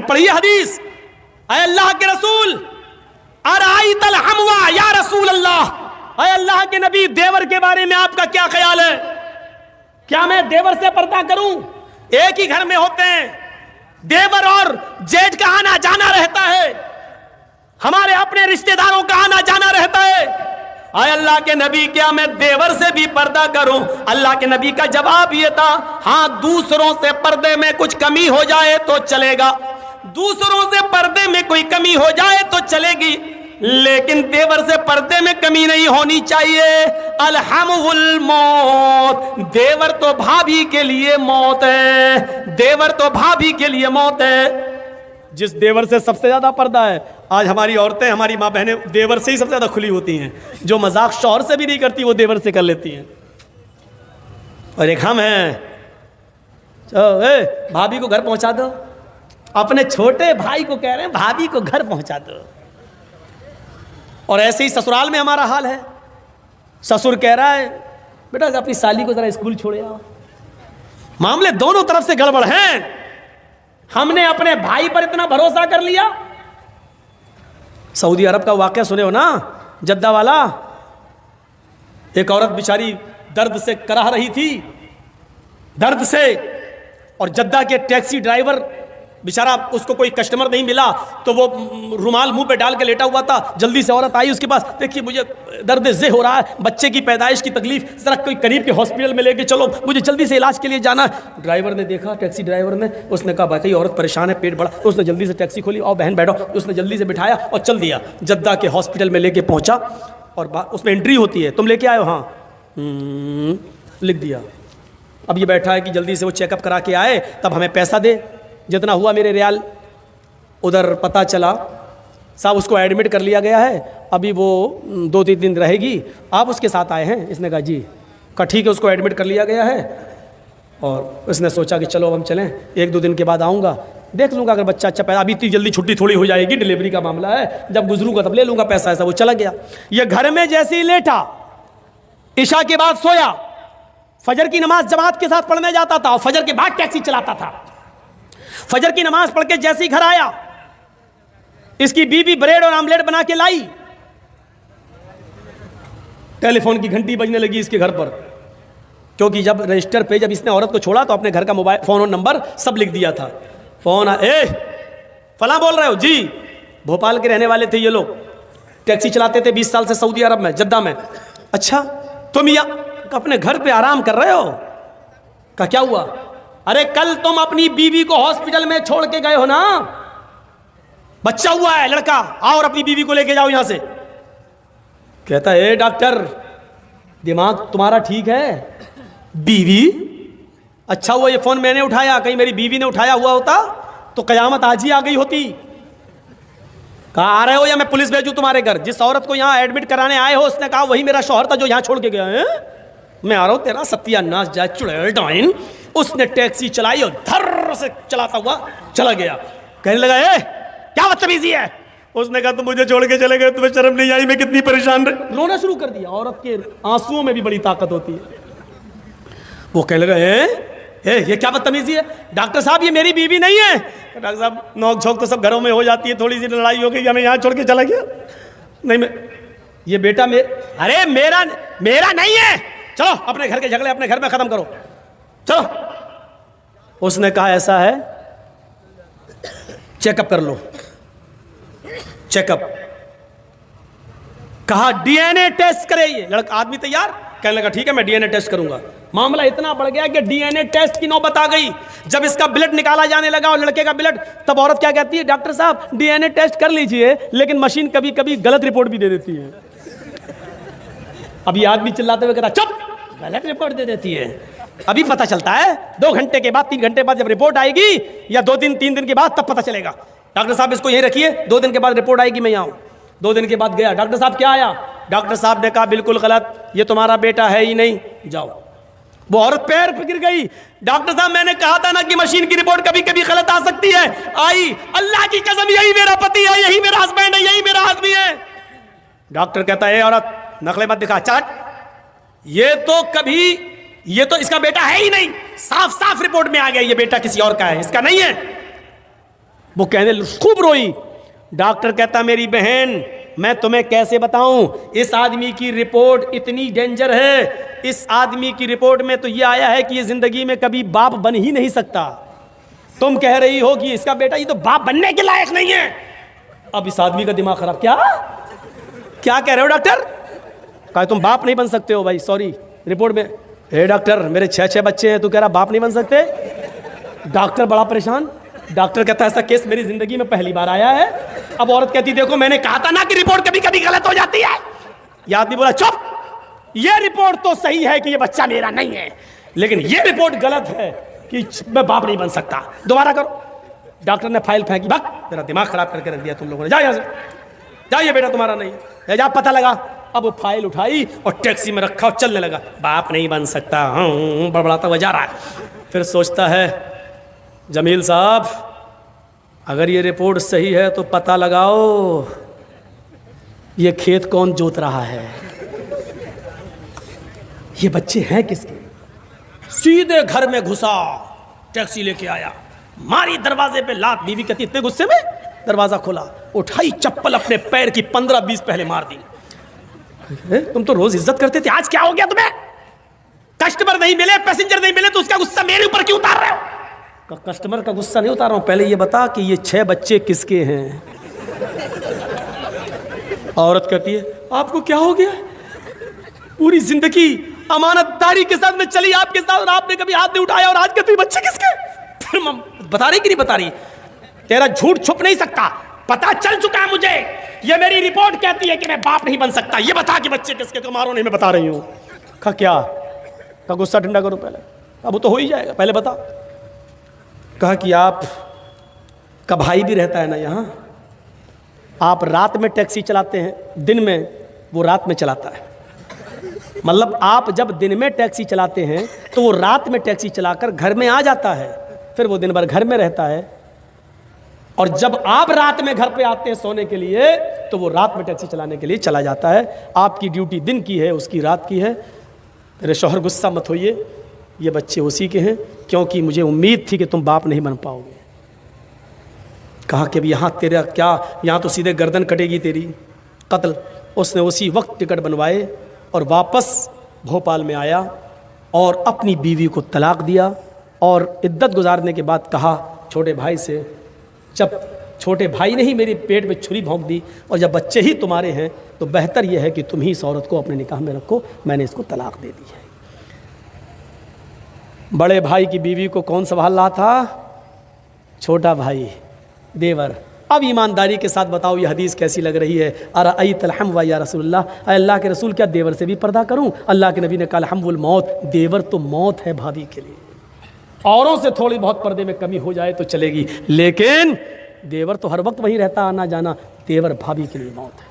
पढ़िए हदीस, अय अल्लाह के रसूल, अराइतल हमवा या रसूल अल्लाह, अय अल्लाह के नबी देवर के बारे में आपका क्या ख्याल है? क्या मैं देवर से पर्दा करूं? एक ही घर में होते हैं, देवर और जेठ का आना जाना रहता है, हमारे अपने रिश्तेदारों का आना जाना रहता है। आय अल्लाह के नबी क्या मैं देवर से भी पर्दा करूं? अल्लाह के नबी का जवाब यह था, हां दूसरों से पर्दे में कुछ कमी हो जाए तो चलेगा, दूसरों से पर्दे में कोई कमी हो जाए तो चलेगी, लेकिन देवर से पर्दे में कमी नहीं होनी चाहिए। अलहमुल मौत, देवर तो भाभी के लिए मौत है, देवर तो भाभी के लिए मौत है। जिस देवर से सबसे ज्यादा पर्दा है, आज हमारी औरतें, हमारी माँ बहनें देवर से ही सबसे ज्यादा खुली होती हैं। जो मजाक शौहर से भी नहीं करती वो देवर से कर लेती हैं। और एक हम हैं, भाभी को घर पहुंचा दो, अपने छोटे भाई को कह रहे हैं भाभी को घर पहुंचा दो। और ऐसे ही ससुराल में हमारा हाल है, ससुर कह रहा है बेटा अपनी साली को जरा स्कूल छोड़े आओ। मामले दोनों तरफ से गड़बड़ हैं। हमने अपने भाई पर इतना भरोसा कर लिया। सऊदी अरब का वाकया सुने हो ना, जद्दा वाला, एक औरत बेचारी दर्द से कराह रही थी, दर्द से, और जद्दा के टैक्सी ड्राइवर बेचारा, उसको कोई कस्टमर नहीं मिला तो वो रुमाल मुंह पे डाल के लेटा हुआ था। जल्दी से औरत आई उसके पास, देखिए मुझे दर्द ज़े हो रहा है, बच्चे की पैदाइश की तकलीफ, जरा कोई करीब के हॉस्पिटल में लेके चलो, मुझे जल्दी से इलाज के लिए जाना है। ड्राइवर ने देखा, टैक्सी ड्राइवर ने, उसने कहा भाई औरत परेशान है, पेट बड़ा, उसने जल्दी से टैक्सी खोली, और बहन बैठो, उसने जल्दी से बिठाया और चल दिया। जद्दा के हॉस्पिटल में लेके पहुंचा और उसमें एंट्री होती है, तुम लेके आए हो? हाँ, लिख दिया। अब ये बैठा है कि जल्दी से वो चेकअप करा के आए, तब हमें पैसा दे, जितना हुआ मेरे रियाल। उधर पता चला साहब उसको एडमिट कर लिया गया है, अभी वो 2-3 दिन रहेगी, आप उसके साथ आए हैं? इसने कहा जी। कहा ठीक है, उसको एडमिट कर लिया गया है। और उसने सोचा कि चलो अब हम चलें, 1-2 दिन के बाद आऊँगा, देख लूँगा अगर बच्चा अच्छा पैदा, अभी इतनी जल्दी छुट्टी थोड़ी हो जाएगी, डिलीवरी का मामला है, जब गुजरूँगा तब ले लूँगा पैसा। ऐसा वो चला गया। ये घर में जैसे ही लेटा, इशा के बाद सोया, फजर की नमाज जमात के साथ पढ़ने जाता था और फजर के बाद टैक्सी चलाता था। फजर की नमाज पढ़ के जैसे ही घर आया, इसकी बीवी ब्रेड और आमलेट बना के लाई, टेलीफोन की घंटी बजने लगी इसके घर पर, क्योंकि जब रजिस्टर पे जब इसने औरत को छोड़ा तो अपने घर का मोबाइल फोन और नंबर सब लिख दिया था। फोन फला बोल रहे हो जी? भोपाल के रहने वाले थे ये लोग, टैक्सी चलाते थे 20 साल से सऊदी अरब में, जद्दा में। अच्छा तुम या अपने घर पे आराम कर रहे हो? का क्या हुआ? अरे कल तुम अपनी बीवी को हॉस्पिटल में छोड़ के गए हो ना, बच्चा हुआ है लड़का, आओ और अपनी बीवी को लेके जाओ यहां से। कहता है डॉक्टर दिमाग तुम्हारा ठीक है? बीवी? अच्छा हुआ ये फोन मैंने उठाया, कहीं मेरी बीवी ने उठाया हुआ होता तो कयामत आज ही आ गई होती। कहा आ रहे हो या मैं पुलिस भेजूं तुम्हारे घर? जिस औरत को यहां एडमिट कराने आए हो उसने कहा वही मेरा शौहर था जो यहां छोड़ के गया है, मैं आ रहा हूं, तेरा सत्यानाश जाए चुड़ैल डाइन। उसने टैक्सी चलाई और धर से चलाता हुआ चला गया। कहने लगा क्या बदतमीजी है? उसने कहा तुम मुझे छोड़ के चले गए, तुम्हें शर्म नहीं आई मैं कितनी परेशान रही? रोना शुरू कर दिया। औरत के आंसुओं में भी बड़ी ताकत होती है। वो कहने लगा ये क्या बदतमीजी है? डॉक्टर साहब ये मेरी बीवी नहीं है। डॉक्टर साहब नोक झोंक तो सब घरों में हो जाती है, थोड़ी सी लड़ाई हो गई, हमें यहाँ छोड़ के चला गया। नहीं मैं ये बेटा अरे मेरा नहीं है, चलो अपने घर के झगड़े अपने घर में खत्म करो, चलो। उसने कहा ऐसा है चेकअप कर लो। चेकअप कहा डीएनए टेस्ट करे। ये लड़का आदमी तैयार, कहने लगा ठीक है मैं डीएनए टेस्ट करूंगा। मामला इतना बढ़ गया कि डीएनए टेस्ट की नौबत आ गई। जब इसका ब्लड निकाला जाने लगा और लड़के का ब्लड, तब औरत क्या कहती है? डॉक्टर साहब डीएनए टेस्ट कर लीजिए, लेकिन मशीन कभी कभी गलत रिपोर्ट भी दे देती है। अभी आदमी चिल्लाते हुए कहता चुप, गलत रिपोर्ट दे देती है। अभी पता चलता है 2 घंटे के बाद, 3 घंटे बाद जब रिपोर्ट आएगी, या 2 दिन 3 दिन के बाद, तब पता चलेगा। डॉक्टर साहब इसको यहीं रखिए, 2 दिन के बाद रिपोर्ट आएगी, मैं यहाँ हूँ। 2 दिन के बाद गया, डॉक्टर साहब क्या आया? डॉक्टर साहब ने कहा बिल्कुल गलत, ये तुम्हारा बेटा है ही नहीं, जाओ। वो औरत पैर पे गिर गई। डॉक्टर साहब मैंने कहा था ना कि मशीन की रिपोर्ट कभी कभी गलत आ सकती है। आई, अल्लाह की कसम यही मेरा पति है, यही मेरा हस्बैंड है, यही मेरा आदमी है। डॉक्टर कहता है औरत नकले मत दिखा, चाट, ये तो इसका बेटा है ही नहीं, साफ साफ रिपोर्ट में आ गया ये बेटा किसी और का है, इसका नहीं है। वो कहने खूब रोई। डॉक्टर कहता मेरी बहन मैं तुम्हें कैसे बताऊं, इस आदमी की रिपोर्ट इतनी डेंजर है, इस आदमी की रिपोर्ट में तो ये आया है कि ये जिंदगी में कभी बाप बन ही नहीं सकता। तुम कह रही हो कि इसका बेटा ये तो बाप बनने के लायक नहीं है। अब इस आदमी का दिमाग खराब। क्या क्या कह रहे हो डॉक्टर? कहा तुम बाप नहीं बन सकते हो। भाई सॉरी, रिपोर्ट में हे डॉक्टर मेरे 6 बच्चे हैं, तू कह रहा बाप नहीं बन सकते। डॉक्टर बड़ा परेशान। डॉक्टर कहता है ऐसा केस मेरी जिंदगी में पहली बार आया है। अब औरत कहती देखो मैंने कहा था ना कि रिपोर्ट कभी कभी गलत हो जाती है। यह आदमी बोला चुप, ये रिपोर्ट तो सही है कि ये बच्चा मेरा नहीं है, लेकिन ये रिपोर्ट गलत है कि मैं बाप नहीं बन सकता। दोबारा करो। डॉक्टर ने फाइल फेंकी। भाग, मेरा दिमाग खराब करके रख दिया तुम लोगों ने। जा यहाँ से, जाइए बेटा तुम्हारा नहीं है, जा पता लगा। अब वो फाइल उठाई और टैक्सी में रखा और चलने लगा। बाप नहीं बन सकता, हाँ बड़बड़ाता हुआ जा रहा है। फिर सोचता है जमील साहब अगर ये रिपोर्ट सही है तो पता लगाओ ये खेत कौन जोत रहा है, ये बच्चे हैं किसके। सीधे घर में घुसा, टैक्सी लेके आया, मारी दरवाजे पे लात। बीवी कहती इतने गुस्से में दरवाजा खोला, उठाई चप्पल अपने पैर की 15-20 पहले मार दी। तुम तो रोज इज्जत करते थे, आज क्या हो गया तुम्हें? कस्टमर नहीं मिले, पैसेंजर नहीं मिले तो उसका गुस्सा मेरे ऊपर क्यों उतार रहे हो? कस्टमर का गुस्सा नहीं उतार रहा हूं, पहले ये बता कि ये 6 बच्चे किसके हैं। औरत कहती है आपको क्या हो गया? पूरी जिंदगी अमानतदारी के साथ में चली आपके साथ और आपने कभी हाथ नहीं उठाया और आज कहते बच्चे किसके? फिर बता रही कि नहीं बता रही? तेरा झूठ छुप नहीं सकता, पता चल चुका है मुझे। ये मेरी रिपोर्ट कहती है कि मैं बाप नहीं बन सकता। ये बता कि बच्चे किसके? तो मारो नहीं, मैं बता रही हूं। कहा क्या? का गुस्सा ठंडा करो पहले, अब तो हो ही जाएगा, पहले बता। कहा कि आप का भाई भी रहता है ना यहाँ, आप रात में टैक्सी चलाते हैं, दिन में वो रात में चलाता है। मतलब आप जब दिन में टैक्सी चलाते हैं तो वो रात में टैक्सी चलाकर घर में आ जाता है, फिर वो दिन भर घर में रहता है। और जब आप रात में घर पे आते हैं सोने के लिए तो वो रात में टैक्सी चलाने के लिए चला जाता है। आपकी ड्यूटी दिन की है, उसकी रात की है। मेरे शौहर गुस्सा मत होइए, ये बच्चे उसी के हैं, क्योंकि मुझे उम्मीद थी कि तुम बाप नहीं बन पाओगे। कहा कि अब यहाँ तेरा क्या, यहाँ तो सीधे गर्दन कटेगी तेरी, कत्ल। उसने उसी वक्त टिकट बनवाए और वापस भोपाल में आया और अपनी बीवी को तलाक दिया। और इद्दत गुजारने के बाद कहा छोटे भाई से, जब छोटे भाई ने ही मेरे पेट में छुरी भोंक दी और जब बच्चे ही तुम्हारे हैं तो बेहतर यह है कि तुम ही इस औरत को अपने निकाह में रखो, मैंने इसको तलाक दे दी है। बड़े भाई की बीवी को कौन संभाल रहा था? छोटा भाई, देवर। अब ईमानदारी के साथ बताओ ये हदीस कैसी लग रही है? अरअयतल हम या रसूलल्लाह, अल्लाह के रसूल क्या देवर से भी पर्दा करूं? अल्लाह के नबी ने कहा हमवुल मौत, देवर तो मौत है भाभी के लिए। औरों से थोड़ी बहुत पर्दे में कमी हो जाए तो चलेगी, लेकिन देवर तो हर वक्त वहीं रहता, आना जाना। देवर भाभी के लिए मौत है।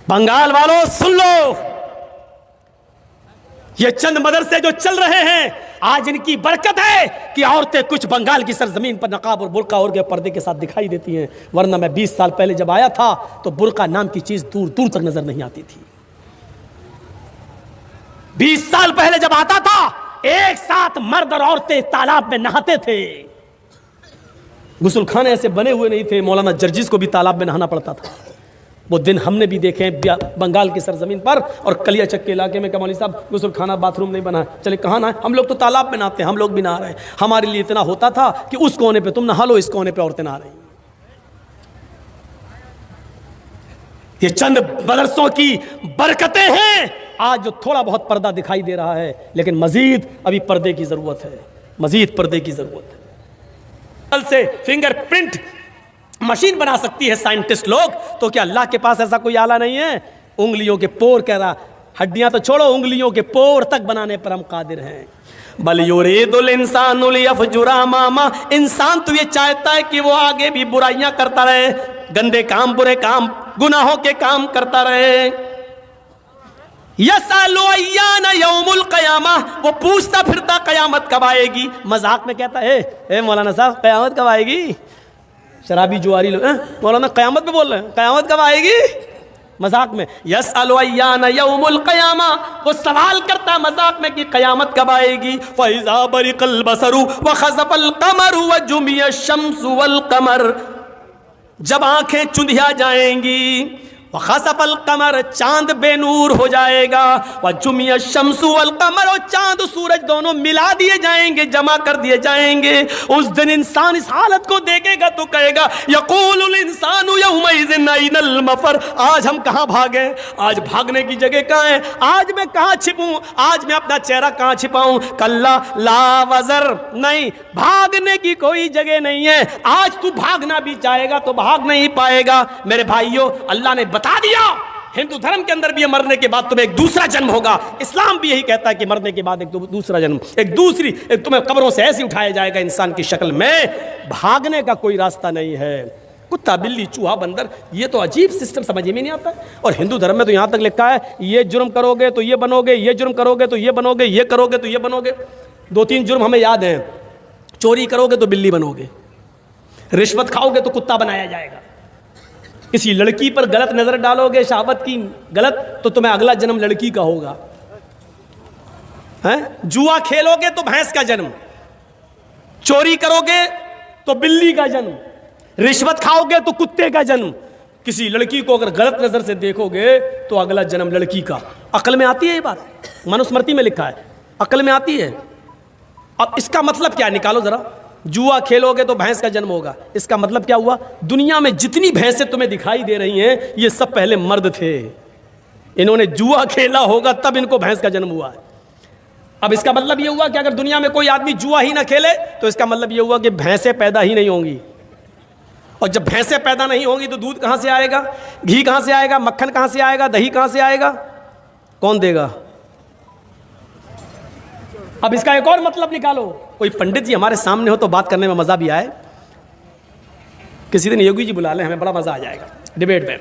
बंगाल वालों सुन लो, ये चंद मदरसे जो चल रहे हैं आज इनकी बरकत है कि औरतें कुछ बंगाल की सरजमीन पर नकाब और बुर्का और पर्दे के साथ दिखाई देती हैं। वरना मैं 20 साल पहले जब आया था तो बुर्का नाम की चीज दूर दूर तक नजर नहीं आती थी। 20 साल पहले जब आता था एक साथ मर्द और औरतें तालाब में नहाते थे। गुस्लखाने ऐसे बने हुए नहीं थे, मौलाना जर्जिस को भी तालाब में नहाना पड़ता था। वो दिन हमने भी देखे हैं बंगाल की सरजमीन पर। और कलियाचक के इलाके में कमौली साहब गुस्लखाना बाथरूम नहीं बना, चले कहाँ ना, हम लोग तो तालाब में नहाते हैं, हम लोग भी नहा रहे हैं। हमारे लिए इतना होता था कि उस कोने पे तुम नहा लो, इस कोने पे औरतें नहा रही। ये चंद मदरसों की बरकतें हैं आज जो थोड़ा बहुत पर्दा दिखाई दे रहा है, लेकिन मजीद अभी पर्दे की जरूरत है, मजीद पर्दे की जरूरत है। कल से फिंगरप्रिंट मशीन बना सकती है साइंटिस्ट लोग, तो क्या अल्लाह के पास ऐसा कोई आला नहीं है? उंगलियों के पोर, कह रहा हड्डियां तो छोड़ो, उंगलियों के पोर तक बनाने पर हम कादिर हैं। बल युरीदुल इंसानु लियफजुरा मामा, इंसान तो ये चाहता है कि वो आगे भी बुराइयां करता रहे, गंदे काम, बुरे काम, गुनाहों के काम करता रहे। यसअलु अय्याना यौमुल क़यामा, वो पूछता फिरता कयामत कब आएगी। मजाक में कहता है मौलाना साहब कयामत कब आएगी? शराबी जुआरी लोग मौलाना कयामत पे बोल रहे हैं, कयामत कब आएगी? मजाक में, यसअलु अय्याना यौमुल क़यामा, वो सवाल करता मजाक में कि क़यामत कब आएगी। फ़इज़ा बरिक़ल बसरु व ख़सफ़ल क़मरु व जुमिय शम्सु वल क़मर, जब आंखें चुंधिया जाएंगी, व ख़सफ़ल क़मर, चांद बेनूर हो जाएगा, व जुमिय शम्सु वल क़मर, और चांद सूरज दोनों मिला दिए जाएंगे, जमा कर दिए जाएंगे। उस दिन इंसान इस हालत को देखेगा तो कहेगा यक़ूलुल इंसानु यौमइज़िन अय्नल मफ़र, आज हम कहाँ भागें, आज भागने की जगह कहाँ है, आज मैं कहाँ छिपूं, आज मैं अपना चेहरा कहाँ छिपाऊं। कल्ला ला वज़र, नहीं, भागने की कोई जगह नहीं है। आज तू भागना भी चाहेगा तो भाग नहीं पाएगा। मेरे भाइयों, अल्लाह ने बता दिया हिंदू धर्म के अंदर भी मरने के बाद तुम्हें एक दूसरा जन्म होगा। इस्लाम भी यही कहता है कि मरने के बाद एक दूसरा जन्म, एक तुम्हें कब्रों से ऐसे उठाया जाएगा इंसान की शक्ल में। भागने का कोई रास्ता नहीं है। कुत्ता, बिल्ली, चूहा, बंदर, ये तो अजीब सिस्टम समझ में नहीं आता। और हिंदू धर्म में तो यहां तक लिखा है ये जुर्म करोगे तो ये बनोगे, ये जुर्म करोगे तो ये बनोगे, ये करोगे तो ये बनोगे। 2-3 जुर्म हमें याद हैं। चोरी करोगे तो बिल्ली बनोगे, रिश्वत खाओगे तो कुत्ता बनाया जाएगा, किसी लड़की पर गलत नजर डालोगे, शहावत की गलत, तो तुम्हें अगला जन्म लड़की का होगा। हैं? जुआ खेलोगे तो भैंस का जन्म, चोरी करोगे तो बिल्ली का जन्म, रिश्वत खाओगे तो कुत्ते का जन्म, किसी लड़की को अगर गलत नजर से देखोगे तो अगला जन्म लड़की का। अकल में आती है ये बात? मनुस्मृति में लिखा है, अकल में आती है। अब इसका मतलब क्या, निकालो जरा। जुआ खेलोगे तो भैंस का जन्म होगा, इसका मतलब क्या हुआ? दुनिया में जितनी भैंसें तुम्हें दिखाई दे रही हैं ये सब पहले मर्द थे, इन्होंने जुआ खेला होगा तब इनको भैंस का जन्म हुआ है। अब इसका मतलब ये हुआ कि अगर दुनिया में कोई आदमी जुआ ही ना खेले तो इसका मतलब ये हुआ कि भैंसें पैदा ही नहीं होंगी। और जब भैंसें पैदा नहीं होंगी तो दूध कहां से आएगा, घी कहां से आएगा, मक्खन कहां से आएगा, दही कहां से आएगा, कौन देगा? अब इसका एक और मतलब निकालो। कोई पंडित जी हमारे सामने हो तो बात करने में मजा भी आए। किसी दिन योगी जी बुला लें, हमें बड़ा मजा आ जाएगा डिबेट में।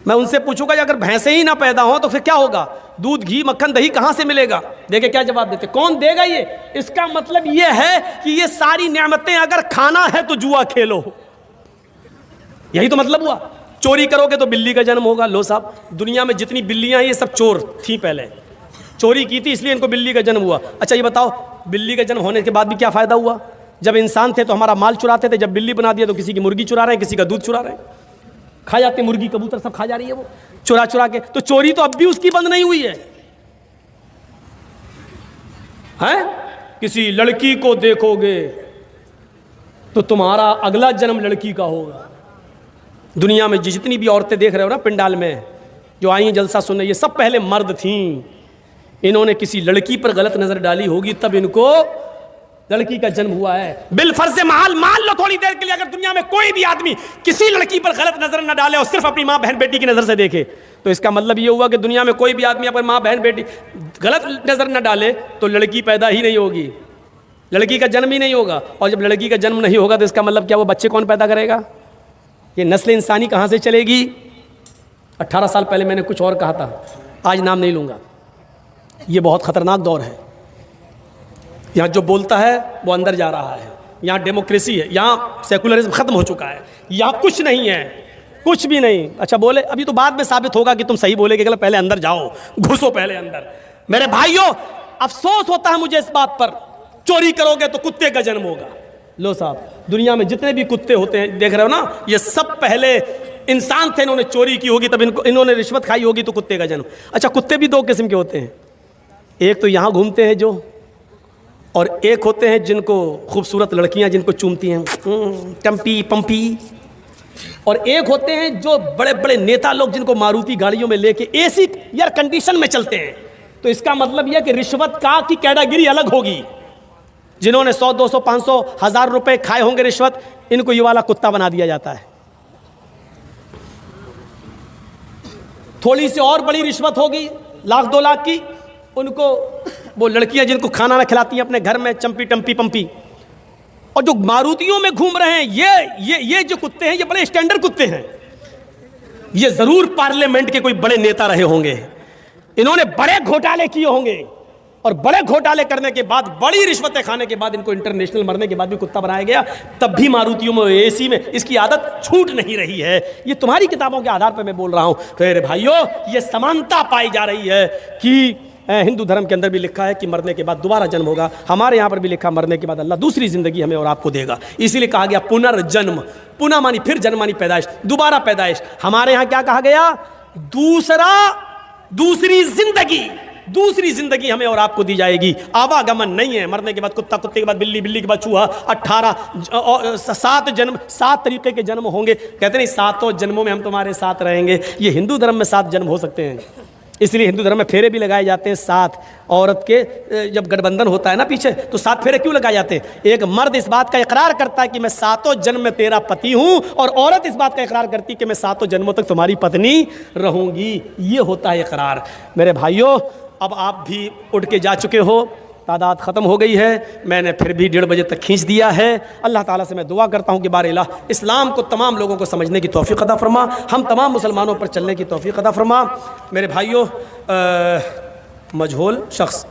मैं उनसे पूछूंगा अगर भैंसें ही ना पैदा हो तो फिर क्या होगा, दूध, घी, मक्खन, दही कहां से मिलेगा? देखिए क्या जवाब देते, कौन देगा ये? इसका मतलब ये है कि ये सारी नेमतें अगर खाना है तो जुआ खेलो, यही तो मतलब हुआ। चोरी करोगे तो बिल्ली का जन्म होगा। लो साहब, दुनिया में जितनी बिल्लियां हैं ये सब चोर थी, पहले चोरी की थी इसलिए इनको बिल्ली का जन्म हुआ। अच्छा ये बताओ, बिल्ली का जन्म होने के बाद भी क्या फ़ायदा हुआ? जब इंसान थे तो हमारा माल चुराते थे, जब बिल्ली बना दिया तो किसी की मुर्गी चुरा रहे हैं, किसी का दूध चुरा रहे हैं, खा जाते, मुर्गी कबूतर सब खा जा रही है वो चुरा चुरा के। तो चोरी तो अब भी उसकी बंद नहीं हुई है। हैं? किसी लड़की को देखोगे तो तुम्हारा अगला जन्म लड़की का होगा। दुनिया में जितनी भी औरतें देख रहे हो ना पंडाल में जो आई हैं जलसा सुनने, ये सब पहले मर्द थीं। इन्होंने किसी लड़की पर गलत नजर डाली होगी तब इनको लड़की का जन्म हुआ है। बिलफर्ज मान लो थोड़ी देर के लिए, अगर दुनिया में कोई भी आदमी किसी लड़की पर गलत नजर न डाले और सिर्फ अपनी माँ बहन बेटी की नजर से देखे, तो इसका मतलब ये हुआ कि दुनिया में कोई भी आदमी अपनी माँ बहन बेटी गलत नजर न डाले तो लड़की पैदा ही नहीं होगी, लड़की का जन्म ही नहीं होगा। और जब लड़की का जन्म नहीं होगा तो इसका मतलब क्या, वो बच्चे कौन पैदा करेगा? ये नस्ल इंसानी कहाँ से चलेगी? 18 साल पहले मैंने कुछ और कहा था, आज नाम नहीं लूँगा। ये बहुत ख़तरनाक दौर है। यहाँ जो बोलता है वो अंदर जा रहा है। यहाँ डेमोक्रेसी है, यहाँ सेकुलरिज्म ख़त्म हो चुका है, यहाँ कुछ नहीं है, कुछ भी नहीं। अच्छा बोले, अभी तो बाद में साबित होगा कि तुम सही बोले कि गलत, पहले अंदर जाओ, घुसो पहले अंदर। मेरे भाइयों, अफसोस होता है मुझे इस बात पर, चोरी करोगे तो कुत्ते का जन्म होगा। लो साहब, दुनिया में जितने भी कुत्ते होते हैं देख रहे हो ना, ये सब पहले इंसान थे, इन्होंने चोरी की होगी तब इन्होंने रिश्वत खाई होगी तो कुत्ते का जन्म। अच्छा, कुत्ते भी 2 किस्म के होते हैं, एक तो यहाँ घूमते हैं जो, और एक होते हैं जिनको खूबसूरत लड़कियाँ जिनको चूमती हैं, टम्पी पंपी, और एक होते हैं जो बड़े बड़े नेता लोग जिनको मारुति गाड़ियों में लेके एसी एयर कंडीशन में चलते हैं। तो इसका मतलब यह कि रिश्वत का की कैटेगरी अलग होगी। जिन्होंने 100, 200, 500, 1000 रुपए खाए होंगे रिश्वत, इनको ये वाला कुत्ता बना दिया जाता है। थोड़ी सी और बड़ी रिश्वत होगी, 1 लाख 2 लाख की, उनको वो लड़कियां जिनको खाना ना खिलाती हैं अपने घर में, चंपी टम्पी पंपी। और जो मारुतियों में घूम रहे हैं ये जो कुत्ते हैं, ये बड़े स्टैंडर्ड कुत्ते हैं। ये जरूर पार्लियामेंट के कोई बड़े नेता रहे होंगे, इन्होंने बड़े घोटाले किए होंगे, और बड़े घोटाले करने के बाद, बड़ी रिश्वतें खाने के बाद इनको इंटरनेशनल मरने के बाद भी कुत्ता बनाया गया। तब भी मारुतियों में, एसी में इसकी आदत छूट नहीं रही है। ये तुम्हारी किताबों के आधार पर मैं बोल रहा हूं। तो मेरे भाइयों, ये समानता पाई जा रही है कि हिंदू धर्म के अंदर भी लिखा है कि मरने के बाद दोबारा जन्म होगा। हमारे यहाँ पर भी लिखा, मरने के बाद अल्लाह दूसरी जिंदगी हमें और आपको देगा। इसीलिए कहा गया पुनर्जन्म। पुनः मानी फिर, जन्म मानी पैदाइश, दोबारा पैदाइश। हमारे यहाँ क्या कहा गया? दूसरी जिंदगी हमें और आपको दी जाएगी। आवागमन नहीं है। मरने के बाद कुत्ता, कुत्ते के बाद बिल्ली, बिल्ली के बाद चूहा, 7 जन्म, 7 तरीके के जन्म होंगे। कहते नहीं 7 जन्मों में हम तुम्हारे साथ रहेंगे। ये हिंदू धर्म में 7 जन्म हो सकते हैं। इसलिए हिंदू धर्म में फेरे भी लगाए जाते हैं 7। औरत के जब गठबंधन होता है ना पीछे, तो 7 फेरे क्यों लगाए जाते हैं? एक मर्द इस बात का इकरार करता है कि मैं 7 जन्म में तेरा पति हूं, और औरत इस बात का इकरार करती है कि मैं 7 जन्मों तक तुम्हारी पत्नी रहूंगी। ये होता है इकरार। मेरे भाइयों, अब आप भी उठ के जा चुके हो, तादाद ख़त्म हो गई है। मैंने फिर भी 1:30 बजे तक खींच दिया है। अल्लाह ताला से मैं दुआ करता हूँ कि बार इलाह इस्लाम को तमाम लोगों को समझने की तौफीक अता फरमा, हम तमाम मुसलमानों पर चलने की तौफीक अता फरमा। मेरे भाइयों, मजहूल शख्स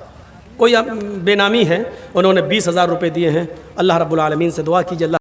कोई बेनामी है, उन्होंने 20,000 रुपये दिए हैं। अल्लाह रब्बुल आलमीन से दुआ कीजिए, अल्लाह